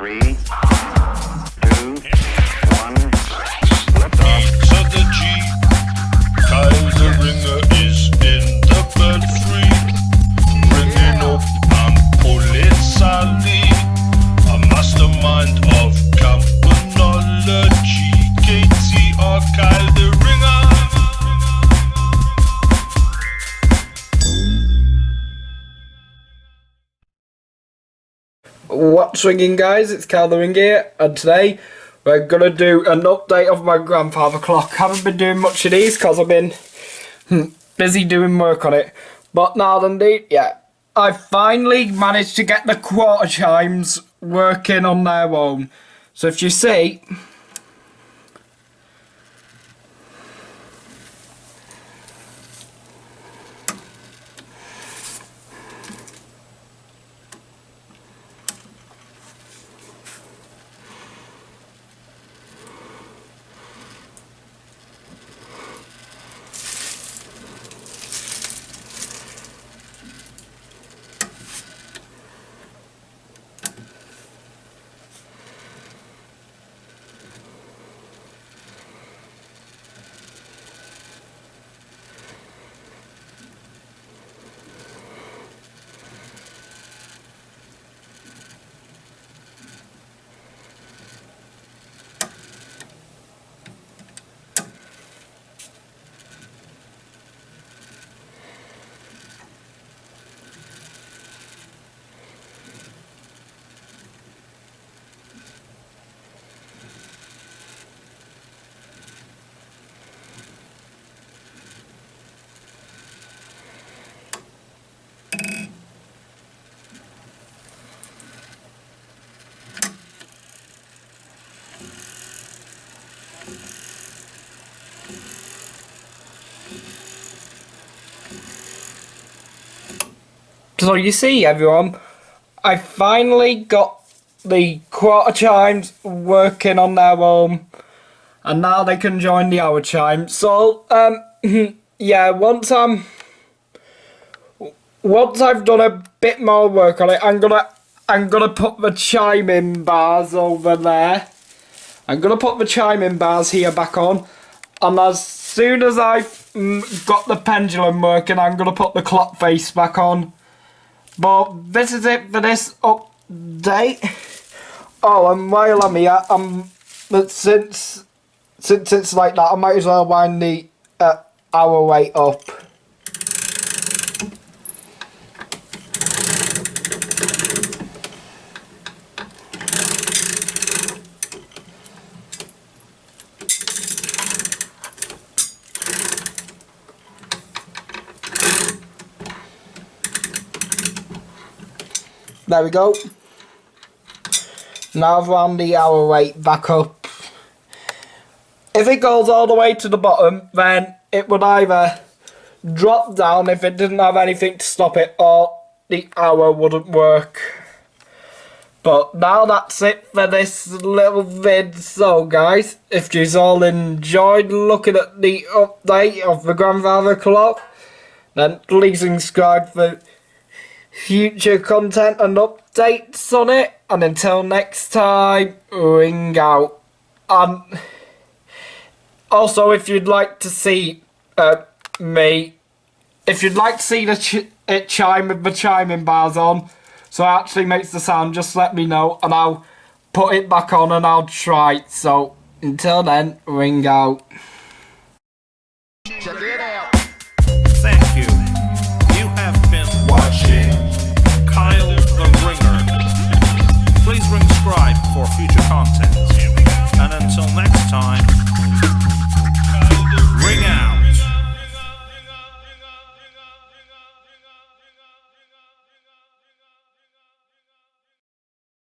3, 2, 1, lift off. To the G, Kyle the Ringer is in the belfry, ringing up Ampolizali, a mastermind of campanology. KTR Kyle the Ringer. What's ringing, guys? It's Kyle the Ring here, and today we're gonna do an update of my grandfather clock. Haven't been doing much of these because I've been busy doing work on it. But now then, I finally managed to get the quarter chimes working on their own. So if you see, so you see, everyone, I finally got the quarter chimes working on their own, and now they can join the hour chime. So, yeah, once I've done a bit more work on it, I'm gonna put the chiming bars over there. I'm gonna put the chiming bars here back on, and as soon as I've got the pendulum working, I'm gonna put the clock face back on. But this is it for this update. Oh, and while I'm here, but since it's like that, I might as well wind the hour weight up. There we go. Now I've wound the hour weight back up. If it goes all the way to the bottom, then it would either drop down if it didn't have anything to stop it, or the hour wouldn't work. But now that's it for this little vid. So guys, if you all enjoyed looking at the update of the grandfather clock, then please subscribe for future content and updates on it. And until next time, ring out. Also, if you'd like to see if you'd like to see it chime with the chiming bars on, so it actually makes the sound, just let me know and I'll put it back on and I'll try it. So until then, ring out. Check it out.